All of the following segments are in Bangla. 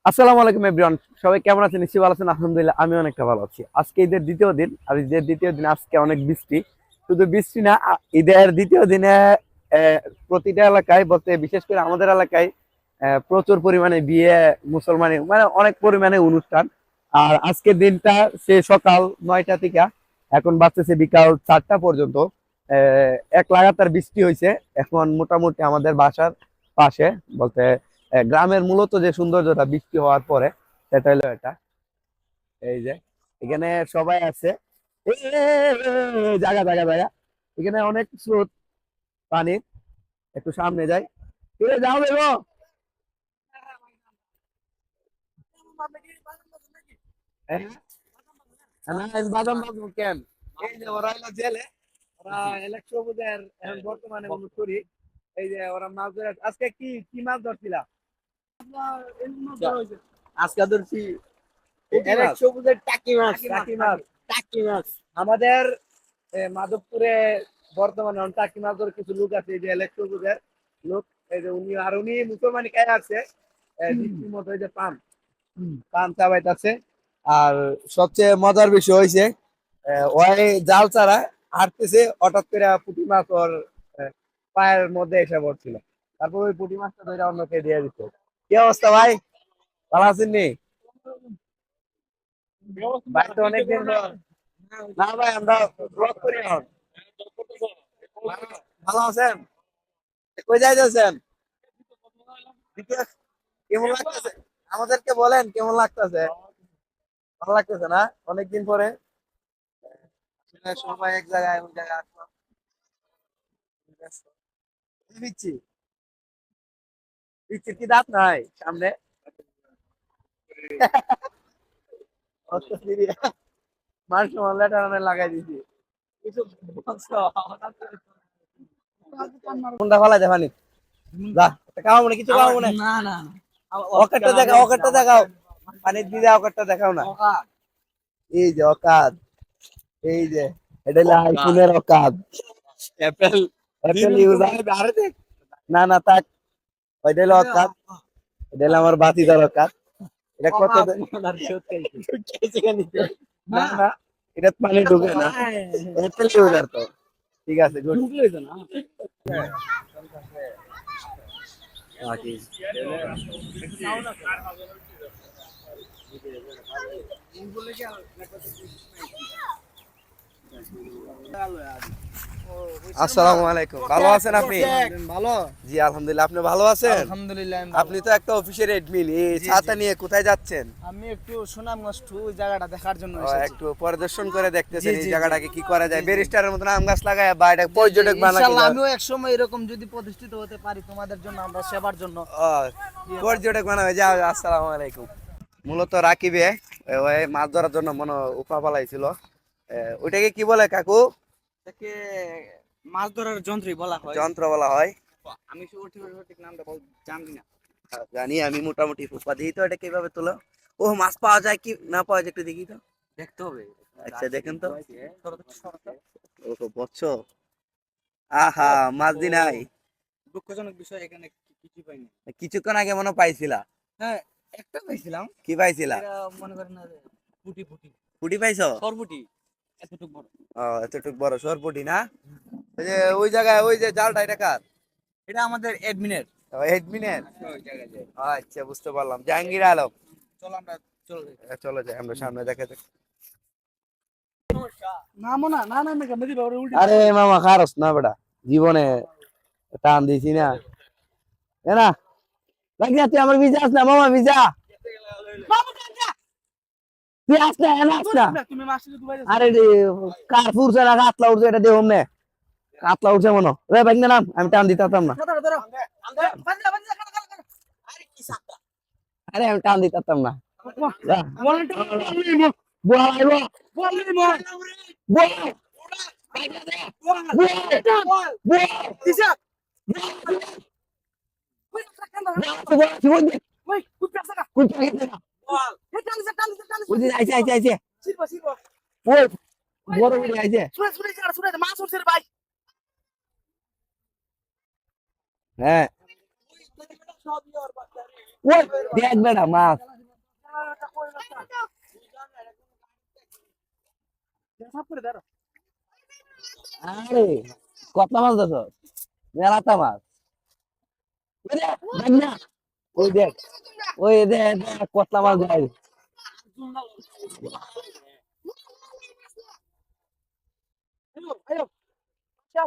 আসসালামু আলাইকুম এভরিওয়ান, সবাই কেমন আছেন? নিশ্চয়ই ভালো আছেন। আলহামদুলিল্লাহ আমি অনেকটা ভালো আছি। আজকে ঈদের দ্বিতীয় দিন, আর ঈদের দ্বিতীয় দিন আজকে অনেক বৃষ্টি। শুধু বৃষ্টি না, ঈদের দ্বিতীয় দিনে প্রতিটা এলাকায় বলতে বিশেষ করে আমাদের এলাকায় প্রচুর পরিমাণে বিয়ে, মুসলমানি মানে অনেক পরিমাণে অনুষ্ঠান। আর আজকের দিনটা সে সকাল 9টা থেকে এখন বাজতেছে বিকাল 4টা পর্যন্ত এক লাগাতার বৃষ্টি হয়েছে। এখন মোটামুটি আমাদের বাসার পাশে বলতে গ্রামের মূলত যে সৌন্দর্যটা বৃষ্টি হওয়ার পরে সেটা হলো এটা। এই যে এখানে সবাই আছে। এ, এ, জায়গা জায়গা জায়গা এখানে অনেক স্রোত পানি। একটু সামনে যাই, যাও বেরো। হ্যাঁ? না, আমি বাদাম বাজবো কেন? এই যে ওরা হলো জেলে, ওরা ইলেকট্রো বুঝের এখন বর্তমানে মনে করি। এই যে ওরা মাছ ধরে আজকে কি কি মাছ ধরছিলা? আজকে ধরছি সবুজের টাকি মাছ। টাকি মাছ, টাকি মাছ আমাদের মাধবপুরে বর্তমানে টাকি মাছ ধরে কিছু লোক আছে, এই যে সবুজের লোক। এই যে উনি আর উনি মুসলমানি খায় আছে দীপ্তির মতো। এই যে পান পান চাবাইতেছে। আর সবচেয়ে মজার বিষয় হয়েছে ওই জাল ছাড়া হাঁটতেছে, হঠাৎ করে পুঁটি মাছ ওর পায়ের মধ্যে এসে পড়ছিল। তারপর ওই পুঁটি মাছটা ধরে অন্যকে দিয়ে দিত। কি অবস্থা ভাই, ভালো আছেন নি? ভাই তো অনেকদিন পর। না ভাই, আমরা ব্লগ করি এখন। ভালো আছেন? কই যাইতেছেন? কেমন লাগতেছে? আমাদেরকে বলেন কেমন লাগতেছে। ভালো লাগতেছে না? অনেকদিন পরে আসলে সবাই এক জায়গায় ওই জায়গায় আসলাম। পিচ্ছি পিচ্ছির কি দাঁত নাই সামনে? অত সিরিয়াস মানুষ লেটার লাগাই দিছি। কিছু বলছো? কোনটা ফালাই দেখানি? যা, খাওয়া মনে কিছু খাওয়া মনে। না না অকেটটা দেখাও, অকেটটা দেখাও। পানি দিয়ে অকেটটা দেখাও না। এই যে অকাদ, এই যে এটা হলো আইফোনের অকাদ। Apple Apple user. না না থাক, ওইটা হলো অকাদ। এটা হলো আমার বাতিদার অকাদ। এটা কত না না, এটা পানি ঢুকে না। অ্যাপেল ইউজার তো ঠিক আছে, গুড। আসসালামু আলাইকুম, ভালো আছেন আপনি? ভালো। জি আলহামদুলিল্লাহ, আপনি ভালো আছেন? আলহামদুলিল্লাহ আমি আপনি ভালো। তো একটা অফিসের এডমিন, এই জি, ছাতা জি। নিয়ে কোথায় যাচ্ছেন? আমি একটু সুনামগঞ্জ টু ওই জায়গাটা দেখার জন্য ও, এসেছি। একটু পরিদর্শন করে জি দেখতেছেন এই জি জি জায়গাটাকে কি করা যায়, জি জি ব্যারিস্টারের মতন আম গাছ লাগায় বা এটা জি, জি। পর্যটক বানাকে ইনশাল্লাহ যায়। আমিও একসময় এরকম যদি প্রতিষ্ঠিত হতে পারি তোমাদের জন্য, আমরা সেবার জন্য। ও, পর্যটক বানাবে যাও। আসসালামু আলাইকুম। মূলত রাকিবে ওই মাছ ধরার জন্য মনে উপা পালাইছিল। ওইটাকে কি বলে কাকু? তাকে মাছ ধরার যন্ত্রই বলা হয়। যন্ত্র বলা হয়। আমি সঠিক নামটা জানি না। জানি আমি মোটামুটি উপা দিই তো। এটা কিভাবে তোলো? ও, মাছ পাওয়া যায় কি না পাওয়া যায় একটু দেখি তো। দেখতে হবে। আচ্ছা দেখেন তো। সরতে ও তো বচ্চ, আহা, মাছ দি নাই। দুঃখজনক বিষয়, এখানে কিছু পাইনি। কিছুক্ষণ আগে মনে হয় পাইছিলা। হ্যাঁ, একটা পাইছিলাম। কি পাইছিলা? এটা মনে করেন না যে ফুটি ফুটি পুটি পাইছো? সরপুটি এতটুকু বড়। ও, এতটুক বড় সরপুটি না? ওই যে ওই জায়গায় ওই যে জালটা, এটা কার? এটা আমাদের এডমিনের। হেডমিনের। ওই জায়গায় যায়। আচ্ছা বুঝতে পারলাম, জাহাঙ্গীর আলম। চলো আমরা চলো যাই। চলো যাই আমরা সামনে দেখে যাক। নামো না না না না কেন দিবা ওরে উল্টি। আরে মামা খারস না বেটা, জীবনে টান দিছি না। এ না লাগিয়া, তুই আমার ভিজা আস না মামা, ভিজা। তুই আস না, এনা আস না। তুমি মাসে দুবাই যাচ্ছ। আরে রে, কার ফুরছে না কাতলা উঠছে, এটা দেহ নে। কাতলা উঠছে মনে রে ভাই, নাম আমি টান দিতাম না। ধরো ধরো ধরো বান্ধা বান্ধা কাটা কাটা। আরে কি সাপটা। আরে আমি টান দিতাম না। যা। ওয়ালটা বুয়া আইবো। বললি মন। বুয়া বল বুয়া বল বুয়া দিশা। বুয়া ওই কাটা বুয়া জীবন দে। ওই কুপ কাটা। কোন জায়গা থেকে? বল হে টান দিশা টান দিশা টান দিশা। ওই যে আইছে আইছে আইছে। সিরবা সিরবা। ওই বড় বড় আইছে। শুনে শুনে যা শুনে মাছ উঠছে রে ভাই। হ্যাঁ, সব ইয়ার বাচ্চা রে। ওই দেখ বেটা মাছ। আরে কতলা মাছ ধরছ? মেলাটা মাছ। ওই দেখ, দেখ না। ওই দেখ, ওই দেখ, দেখ, কতলা মাছ ধরে।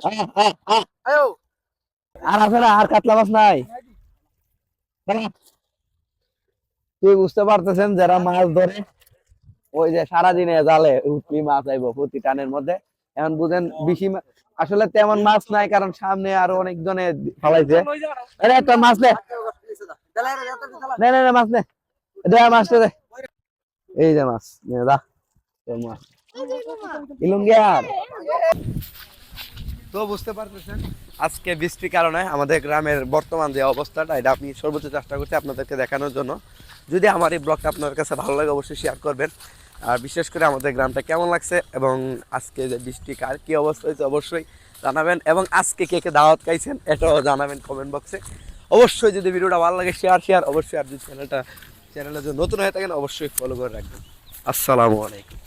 আহ, আহ, আহ। আর আছে না, আর কাতলা মাছ নাই। হ্যাঁ, তুই বুঝতে পারতেছেন যারা মাছ ধরে ওই যে সারাদিনে জালে উঠলি মাছ আইবো প্রতি টানের মধ্যে। এখন বুঝেন বেশি আসলে তেমন মাছ নাই, কারণ সামনে আরো অনেক জনে ফালাইছে। আরে একটা মাছ নে, নে নে নে, মাছ নে, দে মাছটা দে। এই যে মাছ নে, দা তোর মাছ ইলুঙ্গিয়ার। তো বুঝতে পারতেছেন আজকে বৃষ্টির কারণে আমাদের গ্রামের বর্তমান যে অবস্থাটা, এটা আমি সর্বোচ্চ চেষ্টা করছি আপনাদেরকে দেখানোর জন্য। যদি আমার এই ব্লগটা আপনার কাছে ভালো লাগে অবশ্যই শেয়ার করবেন। আর বিশেষ করে আমাদের গ্রামটা কেমন লাগছে এবং আজকে যে বৃষ্টি কার কী অবস্থা হয়েছে অবশ্যই জানাবেন, এবং আজকে কে কে দাওয়াত খাইছেন এটাও জানাবেন কমেন্ট বক্সে। অবশ্যই যদি ভিডিওটা ভালো লাগে শেয়ার অবশ্যই, আর যদি চ্যানেলে যদি নতুন হয়ে থাকেন অবশ্যই ফলো করে রাখবেন। আসসালামু আলাইকুম।